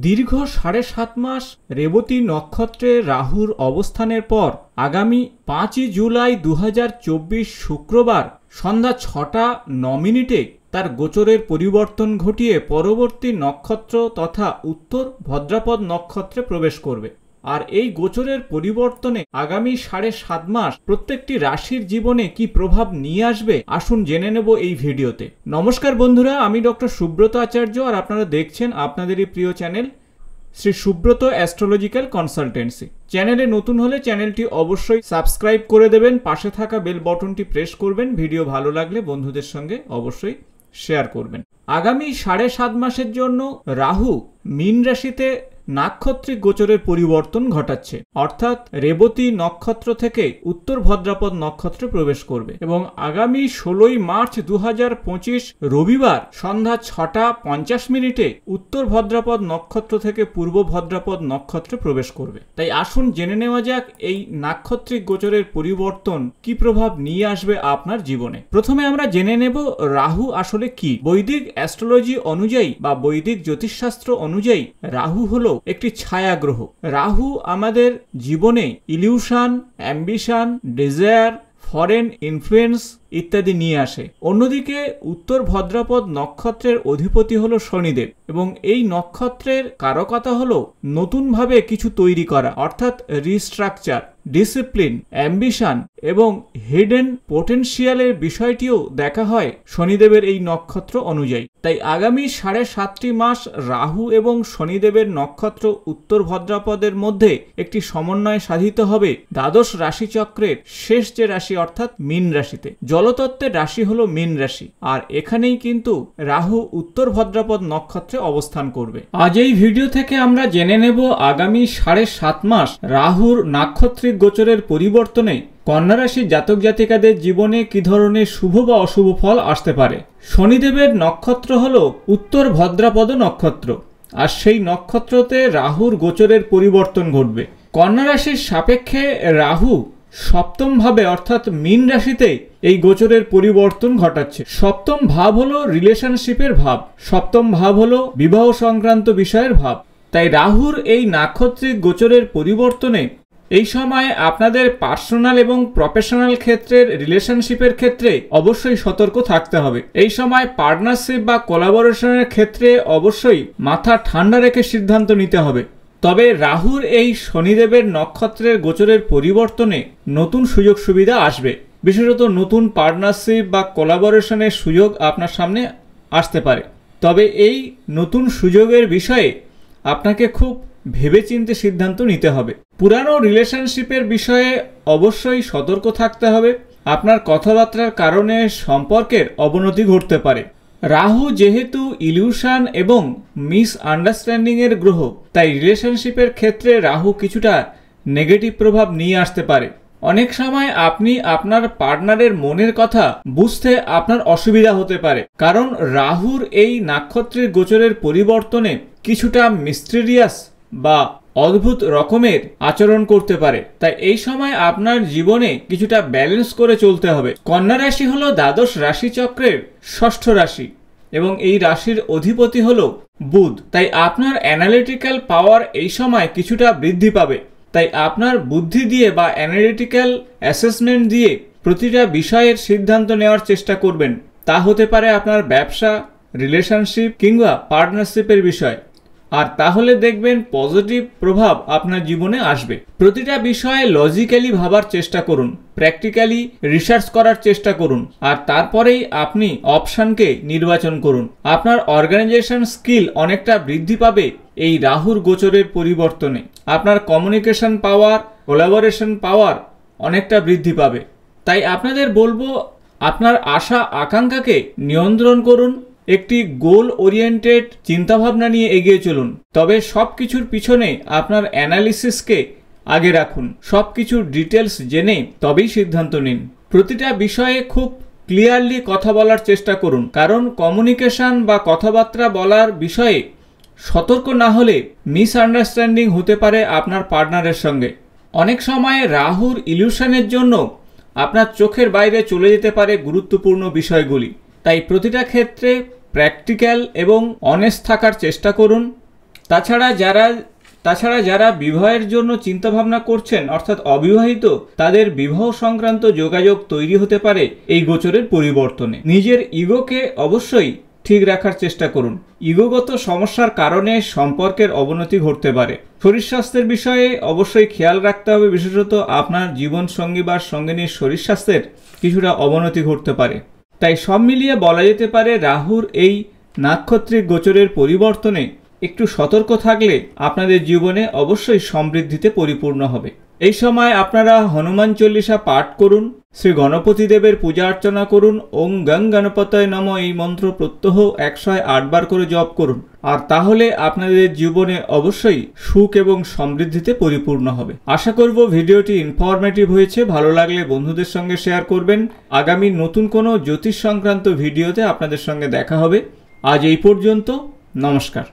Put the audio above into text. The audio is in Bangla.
দীর্ঘ ৭.৫ মাস রেবতী নক্ষত্রে রাহুর অবস্থানের পর আগামী ৫ই জুলাই ২০২৪ শুক্রবার সন্ধ্যা ৬টা ৯ মিনিটে তার গোচরের পরিবর্তন ঘটিয়ে পরবর্তী নক্ষত্র তথা উত্তর ভদ্রাপদ নক্ষত্রে প্রবেশ করবে। আর এই গোচরের পরিবর্তনে আগামী ৭.৫ মাস প্রত্যেকটি রাশির জীবনে কি প্রভাব নিয়ে আসবে আসুন জেনে নেব এই ভিডিওতে। নমস্কার বন্ধুরা, আমি ডক্টর সুব্রত আচার্য আর আপনারা দেখছেন আপনাদেরই প্রিয় channel Shri Subrata astrological consultancy. চ্যানেলে নতুন হলে চ্যানেলটি অবশ্যই সাবস্ক্রাইব করে দেবেন, পাশে থাকা বেল বটনটি প্রেস করবেন, ভিডিও ভালো লাগলে বন্ধুদের সঙ্গে অবশ্যই শেয়ার করবেন। আগামী ৭.৫ মাসের জন্য রাহু মীন রাশিতে নাক্ষত্রিক গোচরের পরিবর্তন ঘটাচ্ছে, অর্থাৎ রেবতী নক্ষত্র থেকে উত্তর ভদ্রাপদ নক্ষত্রে প্রবেশ করবে এবং আগামী ১৬ই মার্চ ২০২৫ রবিবার সন্ধ্যা ৬টা ৫০ মিনিটে উত্তর ভদ্রাপদ নক্ষত্র থেকে পূর্ব ভদ্রাপদ নক্ষত্রে প্রবেশ করবে। তাই আসুন জেনে নেওয়া যাক এই নাক্ষত্রিক গোচরের পরিবর্তন কি প্রভাব নিয়ে আসবে আপনার জীবনে। প্রথমে আমরা জেনে নেব রাহু আসলে কি। বৈদিক অ্যাস্ট্রোলজি অনুযায়ী বা বৈদিক জ্যোতিষশাস্ত্র অনুযায়ী রাহু হলো একটি ছায়া গ্রহ। রাহু আমাদের জীবনে illusion, ambition, desire, foreign influence ইত্যাদি নিয়ে আসে। অন্যদিকে উত্তর ভদ্রাপদ নক্ষত্রের অধিপতি হলো শনিদেব এবং এই নক্ষত্রের কারকতা হলো নতুনভাবে কিছু তৈরি করা, অর্থাৎ রিস্ট্রাকচার, ডিসিপ্লিন, অ্যাম্বিশন এবং হিডেন পোটেনশিয়ালের বিষয়টিও দেখা হয় শনিদেবের এই নক্ষত্র অনুযায়ী। তাই আগামী ৭.৫ মাস রাহু এবং শনিদেবের নক্ষত্র উত্তর ভদ্রাপদের মধ্যে একটি সমন্বয় সাধিত হবে দ্বাদশ রাশিচক্রের শেষ যে রাশি অর্থাৎ মীন রাশিতে। জলতত্ত্বের রাশি হলো মীন রাশি আর এখানেই কিন্তু রাহু উত্তর ভদ্রাপদ নক্ষত্রে অবস্থান করবে। আজ এই ভিডিও থেকে আমরা জেনে নেব আগামী ৭.৫ মাস রাহুর নাক্ষত্রিক গোচরের পরিবর্তনে কন্যা রাশির জাতক জাতিকাদের জীবনে কি ধরনের শুভ বা অশুভ ফল আসতে পারে। শনিদেবের নক্ষত্র হলো উত্তর ভদ্রাপদ নক্ষত্র আর সেই নক্ষত্রতে রাহুর গোচরের পরিবর্তন ঘটবে। কন্যা রাশির সাপেক্ষে রাহু সপ্তম ভাবে অর্থাৎ মীন রাশিতে এই গোচরের পরিবর্তন ঘটাচ্ছে। সপ্তম ভাব হলো রিলেশনশিপের ভাব, সপ্তম ভাব হলো বিবাহ সংক্রান্ত বিষয়ের ভাব। তাই রাহুর এই নাক্ষত্রিক গোচরের পরিবর্তনে এই সময় আপনাদের পার্সোনাল এবং প্রফেশনাল ক্ষেত্রের রিলেশনশিপের ক্ষেত্রে অবশ্যই সতর্ক থাকতে হবে। এই সময় পার্টনারশিপ বা কোলাবোরেশনের ক্ষেত্রে অবশ্যই মাথা ঠান্ডা রেখে সিদ্ধান্ত নিতে হবে। তবে রাহুর এই শনিদেবের নক্ষত্রের গোচরের পরিবর্তনে নতুন সুযোগ সুবিধা আসবে, বিশেষত নতুন পার্টনারশিপ বা কোলাবোরেশনের সুযোগ আপনার সামনে আসতে পারে। তবে এই নতুন সুযোগের বিষয়ে আপনাকে খুব ভেবেচিন্তে সিদ্ধান্ত নিতে হবে। পুরানো রিলেশনশিপের বিষয়ে অবশ্যই সতর্ক থাকতে হবে, আপনার কথাবার্তার কারণে সম্পর্কের অবনতি ঘটতে পারে। রাহু যেহেতু ইলিউশন এবং মিসআন্ডারস্ট্যান্ডিং এর গ্রহ, তাই রিলেশনশিপের ক্ষেত্রে রাহু কিছুটা নেগেটিভ প্রভাব নিয়ে আসতে পারে। অনেক সময় আপনি আপনার পার্টনারের মনের কথা বুঝতে আপনার অসুবিধা হতে পারে, কারণ রাহুর এই নাক্ষত্রের গোচরের পরিবর্তনে কিছুটা মিস্টেরিয়াস বা অদ্ভুত রকমের আচরণ করতে পারে। তাই এই সময় আপনার জীবনে কিছুটা ব্যালেন্স করে চলতে হবে। কন্যা রাশি হলো দ্বাদশ রাশিচক্রের ষষ্ঠ রাশি এবং এই রাশির অধিপতি হলো বুধ। তাই আপনার অ্যানালিটিক্যাল পাওয়ার এই সময় কিছুটা বৃদ্ধি পাবে। তাই আপনার বুদ্ধি দিয়ে বা অ্যানালিটিক্যাল অ্যাসেসমেন্ট দিয়ে প্রতিটা বিষয়ের সিদ্ধান্ত নেওয়ার চেষ্টা করবেন। তা হতে পারে আপনার ব্যবসা, রিলেশনশিপ কিংবা পার্টনারশিপের বিষয়। আর তাহলে দেখবেন পজিটিভ প্রভাব আপনার জীবনে আসবে। প্রতিটা বিষয়ে লজিক্যালি ভাবার চেষ্টা করুন, প্র্যাকটিক্যালি রিসার্চ করার চেষ্টা করুন আর তারপরেই আপনি অপশনকে নির্বাচন করুন। আপনার অর্গানাইজেশন স্কিল অনেকটা বৃদ্ধি পাবে এই রাহুর গোচরের পরিবর্তনে। আপনার কমিউনিকেশন পাওয়ার, কোলাবোরেশন পাওয়ার অনেকটা বৃদ্ধি পাবে। তাই আপনাদের বলবো আপনার আশা আকাঙ্ক্ষাকে নিয়ন্ত্রণ করুন, একটি গোল ওরিয়েন্টেড চিন্তাভাবনা নিয়ে এগিয়ে চলুন। তবে সব কিছুর পিছনে আপনার অ্যানালিসিসকে আগে রাখুন, সব কিছুর ডিটেলস জেনে তবেই সিদ্ধান্ত নিন। প্রতিটা বিষয়ে খুব ক্লিয়ারলি কথা বলার চেষ্টা করুন, কারণ কমিউনিকেশন বা কথাবার্তা বলার বিষয়ে সতর্ক না হলে মিসআন্ডারস্ট্যান্ডিং হতে পারে আপনার পার্টনারের সঙ্গে। অনেক সময় রাহুর ইলিউশনের জন্য আপনার চোখের বাইরে চলে যেতে পারে গুরুত্বপূর্ণ বিষয়গুলি। তাই প্রতিটা ক্ষেত্রে প্র্যাকটিক্যাল এবং অনেস্ট থাকার চেষ্টা করুন তাছাড়া যারা বিবাহের জন্য চিন্তাভাবনা করছেন অর্থাৎ অবিবাহিত, তাদের বিবাহ সংক্রান্ত যোগাযোগ তৈরি হতে পারে এই গোচরের পরিবর্তনে। নিজের ইগোকে অবশ্যই ঠিক রাখার চেষ্টা করুন। ইগোগত সমস্যার কারণে সম্পর্কের অবনতি ঘটতে পারে। শরীর স্বাস্থ্যের বিষয়ে অবশ্যই খেয়াল রাখতে হবে, বিশেষত আপনার জীবনসঙ্গী বা সঙ্গিনীর শরীর স্বাস্থ্যের কিছুটা অবনতি ঘটতে পারে। তাই সব মিলিয়ে বলা যেতে পারে রাহুর এই নাক্ষত্রিক গোচরের পরিবর্তনে একটু সতর্ক থাকলে আপনাদের জীবনে অবশ্যই সমৃদ্ধিতে পরিপূর্ণ হবে। এই সময় আপনারা হনুমান চল্লিশা পাঠ করুন, শ্রী গণপতি দেবের পূজা অর্চনা করুন, ওং গং গণপতয়ে নমঃ এই মন্ত্র প্রত্যহ 108 বার করে জপ করুন, আর তাহলে আপনাদের জীবনে অবশ্যই সুখ এবং সমৃদ্ধিতে পরিপূর্ণ হবে। আশা করব ভিডিওটি ইনফরমেটিভ হয়েছে। ভালো লাগলে বন্ধুদের সঙ্গে শেয়ার করবেন। আগামী নতুন কোনো জ্যোতিষ সংক্রান্ত ভিডিওতে আপনাদের সঙ্গে দেখা হবে। আজ এই পর্যন্ত, নমস্কার।